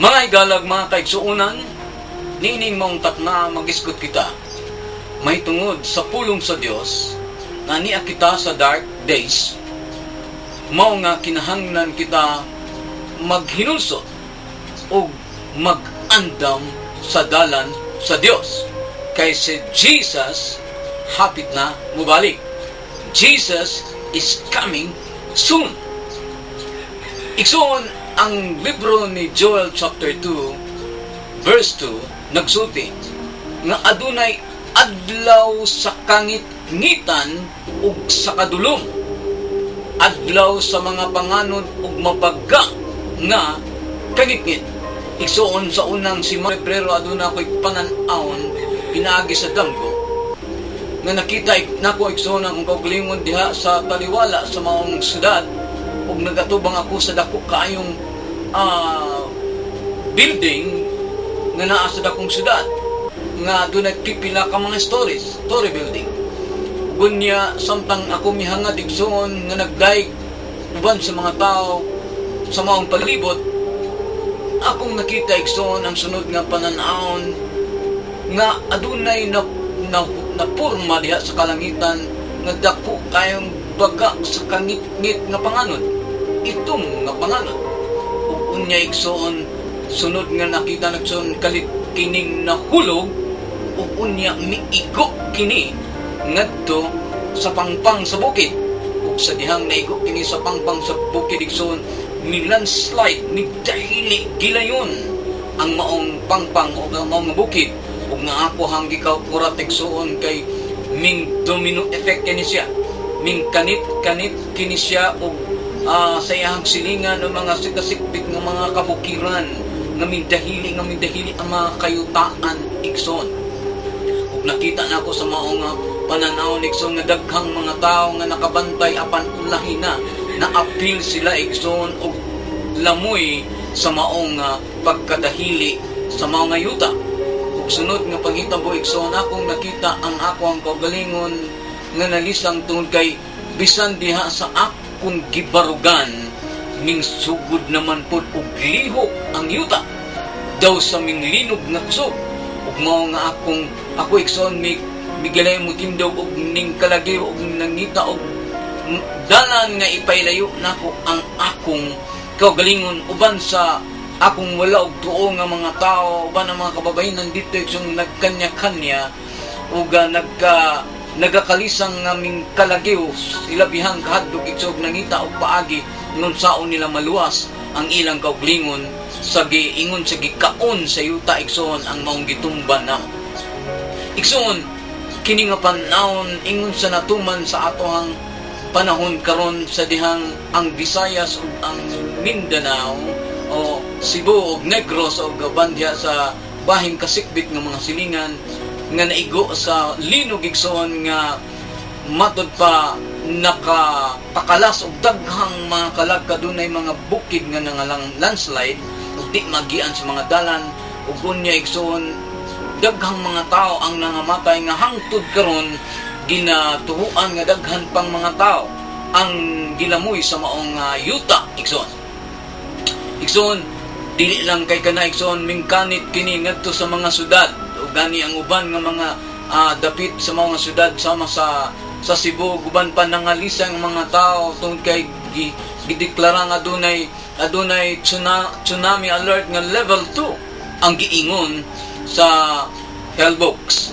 Mga igalag, mga kaigsuunan, nining mong takna mag-iskot kita. May tungod sa pulong sa Dios na niya kita sa dark days, mao nga kinahanglan kita maghinulsot o mag-andam sa dalan sa Dios. Kay si Jesus hapit na mubalik. Jesus is coming soon. Igsoon ang libro ni Joel chapter 2 verse 2 nagsulti nga adunay adlaw sa kangit-ngitan ug sa kadulom, adlaw sa mga panganod ug mabaga nga kangit-ngit. Igsoon sa unang si Pebrero aduna ko'y panan-awon pinaagi sa damgo nga nakita nako igsoon ang kaugalingon diha sa taliwala sa maong syudad ug nagatubang ako sa dako kaayong building nga naa sa dakong syudad nga doon nagpipila ka mga story building. Gunya samtang ako mihangad igsoon nga nagdaig uban sa mga tao sa maong palibot, akong nakita igsoon ang sunod nga panan-awon nga adunay na porma diha sa kalangitan nga dako kayong baga sa kangit-ngit nga panganod, itong nga panganod. Ug unya igsoon sunod nga nakita nagsoon kalit kining nahulog ug unya miigo kini ngadto sa pangpang sa bukid. Ug sa dihang naigo kini sa pangpang sa bukid igsoon ni landslide ni dahili gilayon ang maong pangpang o ang maong bukid. Ug nga ako hang gikaw kurat igsoon kay ming domino effect kini siya, ming kanit kini siya ug sa iyang silingan ng mga sikasikpit ng mga kabukiran nga mindahili ang mga kayutaan igsoon. Ug nakita na ako sa maong pananaw igsoon nga daghang mga tao nga nakabantay apan lahi na apil sila igsoon ug lamoy sa maong pagkadahili sa mga yuta. Ug sunod nga panghitabo igsoon akong nakita ang ako ang kaugalingon nga nalisang tungod kay bisan diha sa akong gibarugan ning sugod naman pod og liho ang yuta daw sa minglinog nga kusog. Ug mao nga ako igsoon migilay mo tindog og ning kalagyo og nangita og dalan nga ipailayo nako ang akong kaugalingon uban sa akong wala og tuo nga mga tao, uban ang mga kababayenan dito igsoon nagkanya-kanya ug nagakalisang nga ming kalagyo sila bihang kahadlok igsoon nangita og paagi nun saon nila maluwas ang ilang kaugalingon sa giingon sa gikaon sa yuta igsoon ang maong gitumban na igsoon kini nga panahon ingon sa natuman sa atohang panahon karon sa dihang ang Visayas ug ang Mindanao o Cebu ug Negros ug bandya sa bahing kasikbit nga mga silingan nga naigo sa linog igsoon nga matud pa nakapakalas og daghang mga kalag kadunay mga bukid nga nangalang landslide ug di magian sa mga dalan ug unya igsoon daghang mga tao ang nangamatay nga hangtod karon ginatuhuan nga daghan pang mga tao ang gilamoy sa maong yuta igsoon dili lang kay kana igsoon mingkanit kini ngadto sa mga syudad ug gani ang uban nga mga dapit sa mga syudad sama sa Cebu guban pa nangalisang mga tao tungod kay gideklara nga adunay tsunami alert nga level 2 ang giingon sa Hellbox.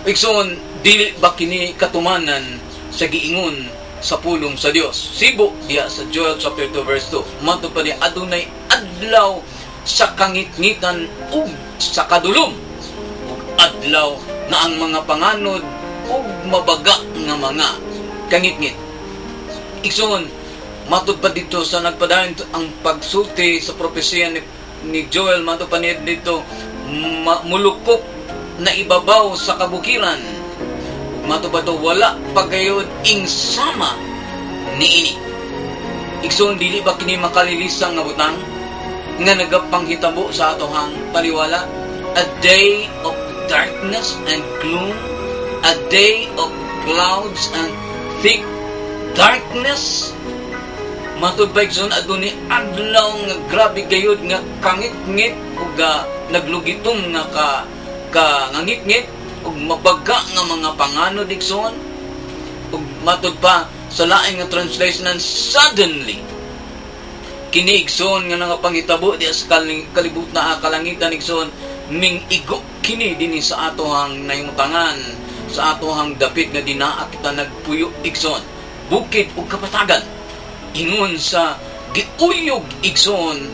Igsoon dili ba kini katumanan sa giingon sa pulong sa Dios? Sibo diya sa Joel chapter 2 verse 2 mato pa di adunay adlaw sa kangit-ngitan ug sa kadulom ug adlaw na ang mga panganod ug mabaga nga mga kangit-ngit. Igsoon matud pa dito sa nagpadayon ang pagsulti sa propesya ni Joel matud pa dito mulukok na ibabaw sa kabukiran. Matud pa to wala pagayod ing sama niini. Igsoon dili ba kini makalilisang nga butang nga nagapanghitabo sa atohang taliwala? A day of darkness and gloom, a day of clouds and thick darkness. Matud pa igsoon aduni adlaw nga grabe gayud nga kangit-ngit ug naglugitom nga ngangit-ngit ug mabaga nga mga panganod igsoon. Ug matud pa sa laing nga translation suddenly kini igsoon nga pangitabo di sa kalibot na kalangitan igsoon ming igo kini dinhi sa atohang nahimutangan, sa atohang dapit nga dinaat kita nagpuyo igsoon bukid ug kapatagan ingon sa giuyog igsoon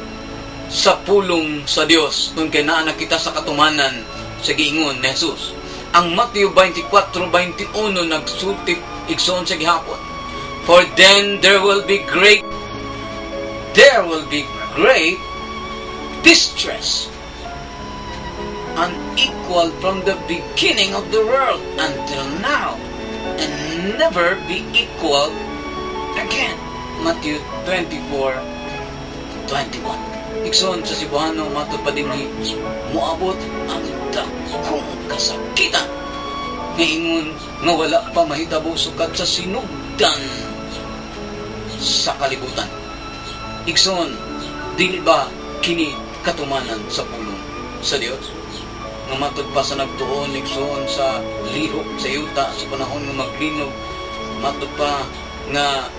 sa pulong sa Dios kung kay naa nakita sa katumanan sa giingon ni Jesus. Ang Mateo 24:21 nagsulti igsoon sa gihapon, for then there will be great distress unequal from the beginning of the world until now and never be equal again. Matthew 24:21. Igsoon sa Cebuano matud pa dinhi moabot ang dakong kasakitan nga ingon nga wala pa mahitabo sukad sa sinugdan sa kalibutan. Igsoon dili ba kini katumanan sa pulong sa Dios? Nga matud pa sa nagtuon igsoon sa lihok sa yuta sa panahon nga maglinog, matud pa nga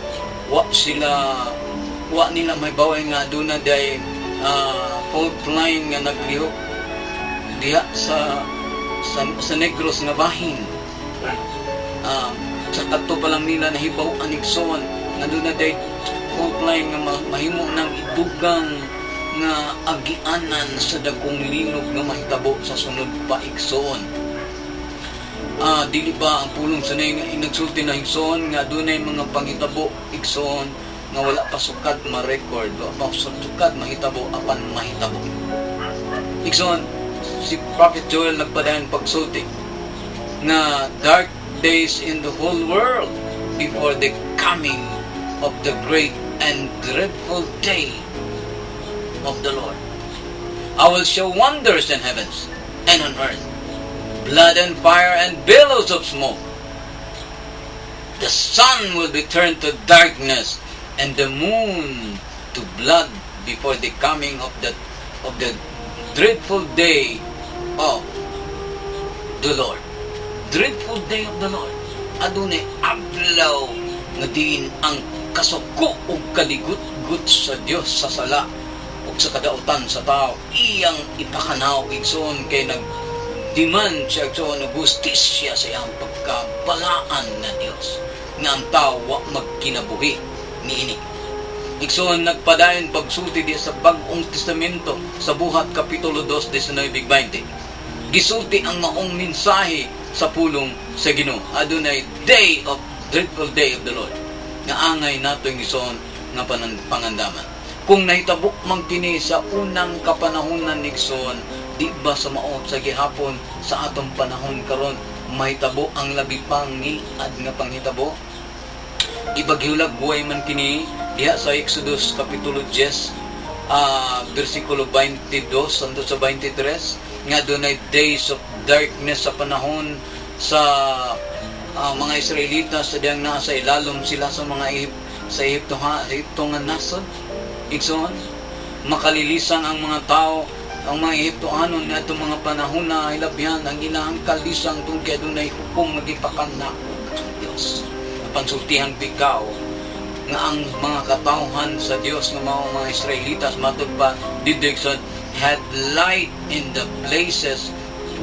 wa nila may baway nga aduna day fault line nga naglihok diha sa Negros nga bahin. Sa kadto pa lang nila nahibaw ang igsoon nga aduna day fault line nga mahimo ng idugang nga agianan sa dagkong linog nga mahitabo sa sunod pa igsoon. Dili ba ang pulong sa nagsulti na igsoon nga dunay mga panghitabo igsoon nga wala pa sukad ma-record, wala pa sukad mahitabo apan mahitabo. Igsoon si Prophet Joel nagpadayon pagsulti nga dark days in the whole world before the coming of the great and dreadful day of the Lord. I will show wonders in heavens and on earth, blood and fire and billows of smoke. The sun will be turned to darkness and the moon to blood before the coming of the dreadful day of the Lord. Dreadful day of the Lord. Adunay adlaw nga diin ang kasuko ug kaligut-gut sa Dios sa sala ug sa kadautan sa tao. Iyang ipakanaw igsoon kay nagdemand siya igsoon og justisya sa iyang pagkabalaan na Dios nga ang tao wa magkinabuhi niini. Igsoon nagpadayon pagsulti di sa Bagong Testamento sa Buhat Kapitulo 2 19-20. Gisulti ang maong mensahe sa pulong sa Ginoo. Adunay dreadful day of the Lord. Nga angay nato igsoon nga pangandaman. Kung nahitabok man kini sa unang kapanahonan igsoon, di ba sa maot sa gihapon sa atong panahon karon mahitabo ang labi pang ngiad nga panghitabo? Ibaghiulag buhay man kini diha sa Exodus Kapitulo 10 versikulo 22 hangtod sa 23 nga dunay days of darkness sa panahon sa mga Israelita sa diyang nasa ilalom sila sa mga Ehipto nga nasod. Igsoon makalilisang ang mga tao, ang mga Ehiptoanon nga itong mga panahon na hilabyan ang ilahang kalisang tungkol dunay hukom nagipakana ang Dios. Pansultihang bikaw nga ang mga katauhan sa Dios nga mga Israelitas matud pa didikson had light in the places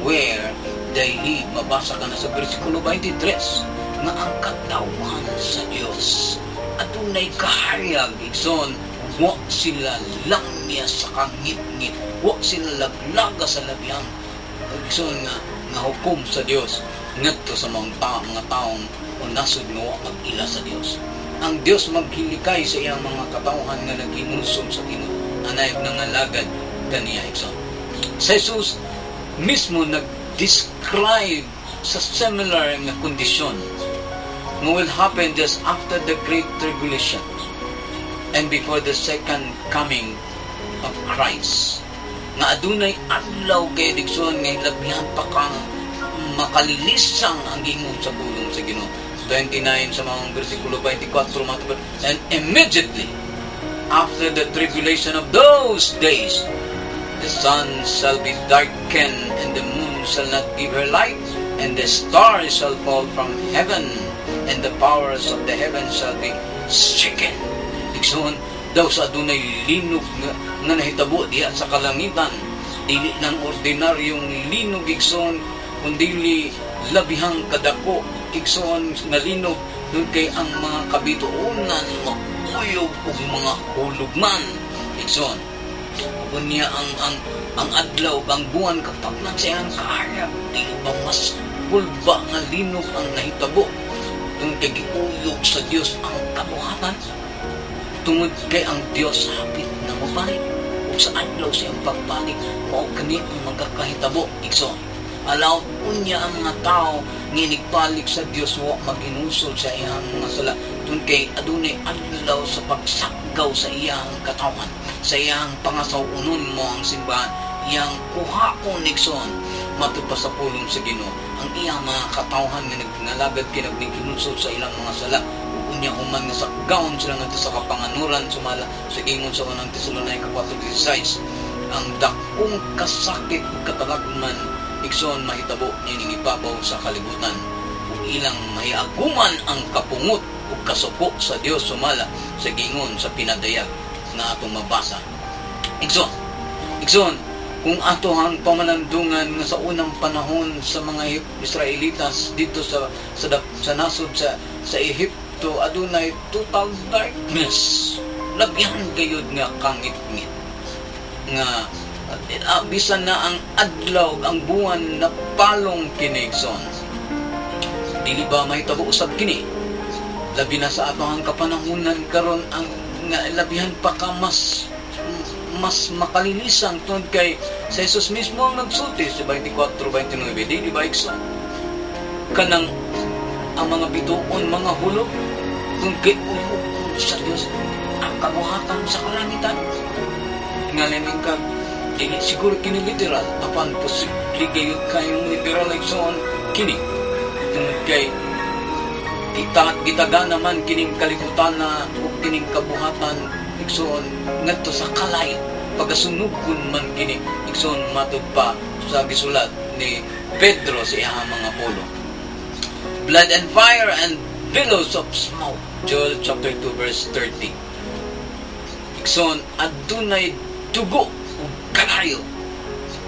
where they live. Mabasa ka na sa versikulo 23 nga ang katauhan sa Dios adunay kahayag igsoon wa sila langya sa kangit-ngit, wa sila laglaga sa labihan igsoon nga hukom sa Dios ngadto sa mga taong o nasod nga wa mag-ila sa Dios. Ang Dios maghilikay sa iyang mga katauhan nga naghinulsong sa Ginoo anayog nangalagad kaniya igsoon. Sa Jesus mismo nag-describe sa similar nga kondisyon nga will happen just after the great tribulation and before the second coming of Christ. Nga adunay adlaw kay digsoon nga hilabihan pa kang makalilisang ang gingon sa pulong sa Ginoo. 29 sa mga versikulo 24 matubad, and immediately after the tribulation of those days, the sun shall be darkened, and the moon shall not give her light, and the stars shall fall from heaven, and the powers of the heaven shall be shaken. Igsoon, daw sa adunay linog nga nahitabo diha sa kalangitan, dili ng ordinaryong linog, igsoon, kundi labihang kadako, igsoon, nga linog, dun kay ang mga kabituunan makuyog ug mga hulugman, igsoon. Kunya ang adlaw, ang buwan kapag nagsayang kaayag, di ba mas bulba nga linog ang nahitabo, dun kay giuyog sa Dios ang kabuhatan, tungod kay ang Dios hapit na mabalik, ug sa adlaw siyang pagbalik, mao kani ang magkakahitabo, igsoon. Alaw unya ang mga tao nginigpalik sa Dios, wa maginusol sa iyang mga sala, tun kay adunay adlaw sa pagsakgaw sa iyang katawan, sa iyang pangasawunon mo ang simbahan, iyang kuhaon, igsoon, matud pa sa pulong sa Ginoo ang iyang mga katawhan nga nagnalagad kay nagkinusol sa ilang mga sala, unya human nga sakgawon sila ngadto sa kapanganuran, sumala sa ingon sa unang Tesalonica 4:16, ang dakong kasakit katalagman, igsoon, mahitabo nining ibabaw sa kalibutan, ug ilang mahiaguman ang kapungot ug kasuko sa Dios, sumala sa gingon sa pinadayag na atong mabasa. Igsoon, kung ato ang pamanandungan nga sa unang panahon sa mga Israelitas dito sa nasod sa Ehipto, adunay total darkness, labihan gayud nga kangit-ngit, nga bisan na ang adlaw, ang buwan na palong kini, igsoon. Dili ba mahitabo usab kini? Labi na sa atong kapanahunan karon, ang nga labihan pa ka mas makalilisang tungod kay sa Jesus mismo ang nagsulti sa 24:29, dili ba, igsoon? Kanang ang mga bituon, mga hulog, tungod kay uyog sa Dios ang kabuhatan sa kalangitan. Ngalamin ka, dili siguro kini literal, apan posible gayud kayong literal, igsoon, kini tungod kay gitaga naman kining kalibutan na o kining kabuhatan, igsoon, ngadto sa kalay, pagasunugon man kini, igsoon, matud pa sa gisulat ni Pedro sa iyang mga polo. Blood and fire and billows of smoke, Joel chapter 2:30. Igsoon, adunay dugo ug kalayo,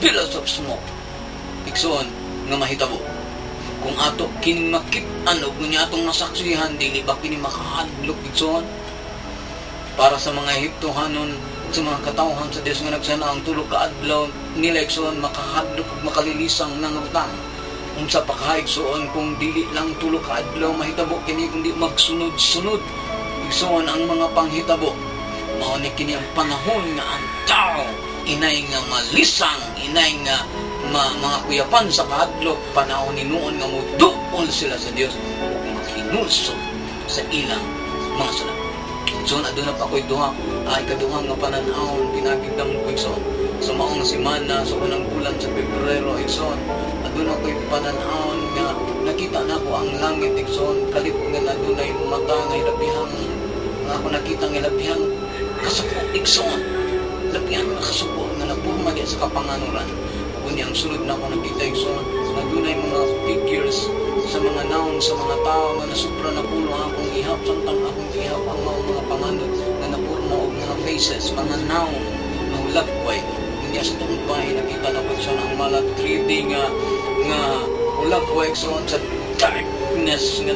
billows of smoke, igsoon, nga mahitabo. Kung ato kining makit-an ug niya atong nasaksihan, dili ba kini makahadlok, igsoon, para sa mga Ehiptohanon, sa mga katawhan sa Dios nga nagsana ang tulo ka adlaw nila, igsoon, makahadlok ug makalilisang nangutan. Unsa pa ka, igsoon, kung dili lang tulo ka adlaw mahitabo kini, kundi magsunod-sunod, igsoon, ang mga panghitabo. Mao ni kini ang panahon nga ang tao inay nga malisang, inay nga mga kuyapan sa kahadlok, panahon ni noon nga muduol sila sa Dios ug makinulsol sa ilang mga sala. So aduna pa ko'y duha, ikaduha nga pananahon pinagigdam ko, igsoon, sa maong semana sa unang bulan sa Pebrero, igsoon, aduna ko'y pananahon nga nakita nako ang langit, igsoon, kalipong nga adunay mata nga ilabihang, nga ako nakita nga ilabihang kasuko, igsoon, labihan nga kasuko nga napurma diya sa kapanganuran. Kunya ang sunod na ako nakita, igsoon, nagdunay mga figures sa mga naong sa mga tao nga nasupra na puno akong ihap, samtang akong ihap ang mga panganod nga napurma og mga faces, mga naong nga hulagway. Kunya sa tumpay nakita na ko siya ng mala 3D nga hulagway, igsoon, sa darkness nga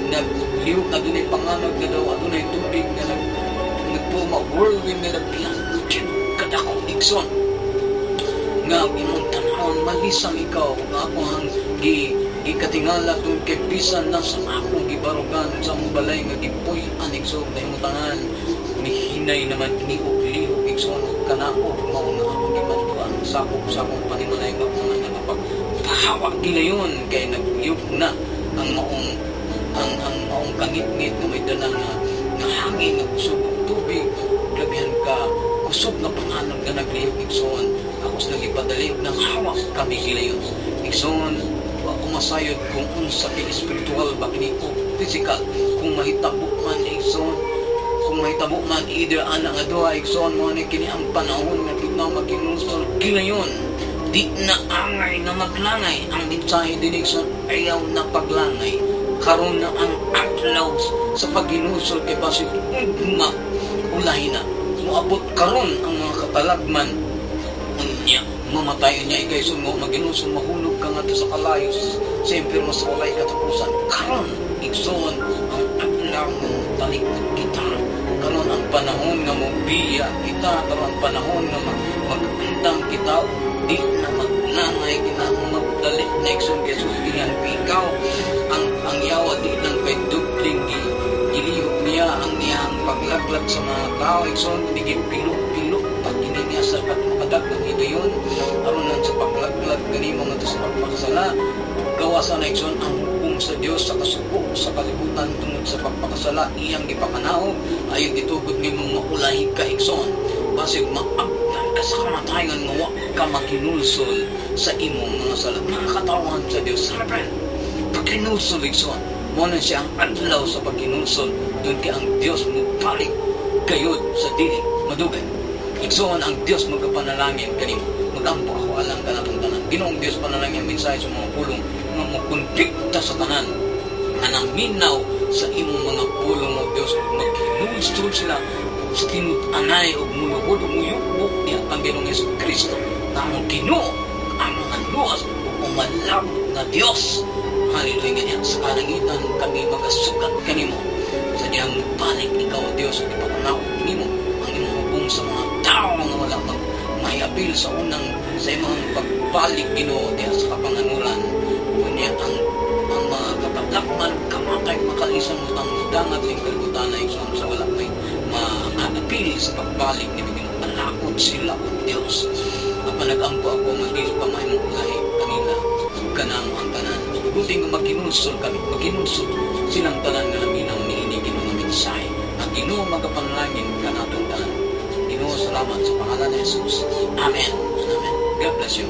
nagliyok, adunay panganod nga daw, adunay tubig nga nagpurma, whirlwind nga nagbilang kadako, igsoon, nga imong tanawon, malisang ikaw nga ako hang gikatingala tun kay bisan na sa akong gibarugan sa mong balay nga gipuy-an, igsoon, na imong tanan mihinay naman niog-liog, igsoon, kanako mao nga akong gibantuan sakop sa akong panimalay nga mga napagpahawa gilayon kay nagliyog na ang maong kangit-ngit nga may dala nga hangin nga kusog og tubig, labihan ka kusog na panganog nga nagliyog, igsoon, akos nagipadali og nang hawak kami gilayon, igsoon, wa ko masayod kung unsa kay espiritual ba kini o physical, kung mahitabo man, igsoon, kung may tabo man either ana nga duha igsoon mo ni kini ang panahon nga kita maginusol kinayon di na angay na maglangay ang mensahe din igsoon ayaw na paglangay karon na ang adlaw sa pagginusol kay basig ugma ulay na moabot karon ang mga katalagman unya mamatay niya ikay mo maginusol mahulog ka nga sa kalayos siyempre mas walay katapusan karon igsoon ang adlaw mo talikod kita karon ang panahon nga mobiya kita karon ang panahon nga magandang kita di na maglangay kita magdali next on Jesus diyan ikaw ang yawa di lang kay dubling gilihok niya ang niyang paglaglag sa mga tao igsoon digit pilo-pilo pag niya sa pagmakadag ito yun aron lang sa paglaglag ganimo nga sa pagpakasala gawasan na igsoon ang hukom sa Dios sa kasuko sa kalibutan tungod sa pagpakasala iyang gipakanaw ayo gitugod nimo maulay ka igsoon basig maabtan ka sa kamatayon nga wa ka makinulsol sa imong mga sala mga katawan sa Dios repent pagkinulsol igsoon mo na siya ang adlaw sa pagkinulsol doon kay ang Dios mo balik kayod sa dili madugay igsoon ang Dios magkapanalangin kanimo magampo ako alang ka natong tanan Ginoong Dios panalangin mensahe sa mga pulong nga mokonbikta sa tanan anang minaw sa imong mga pulong o Dios magkinulsol sila sa tinud-anay o mulugod o muyubok niya ang Ginoong Yesu Kristo na ang Ginoo ang mga luwas o umalabot na Dios hallelujah ganyan sa kalangitan kami magasukat kanimo sa diyang balik ikaw Dios at ipapanaw nimo ang imong hubong sa mga tao nga wala may apil sa unang sa imong pagbalik Ginoo diha sa kapanganulan kunya ang mga kapaglakman kamatay makalisan mo ang dangat ning kalibutan ay sa wala may maapil sa pagbalik ni Ginoo alakot sila o Dios apan nagampo ako magdili pa may mong lahi kanila kanang ang tanan buting magkinulsol kami magkinulsol silang tanan nga naminang niini Ginoo nga mensahe ang Ginoo magapanalangin kanatong tanan Ginoo salamat sa pangalan ni Jesus amen and amen God bless you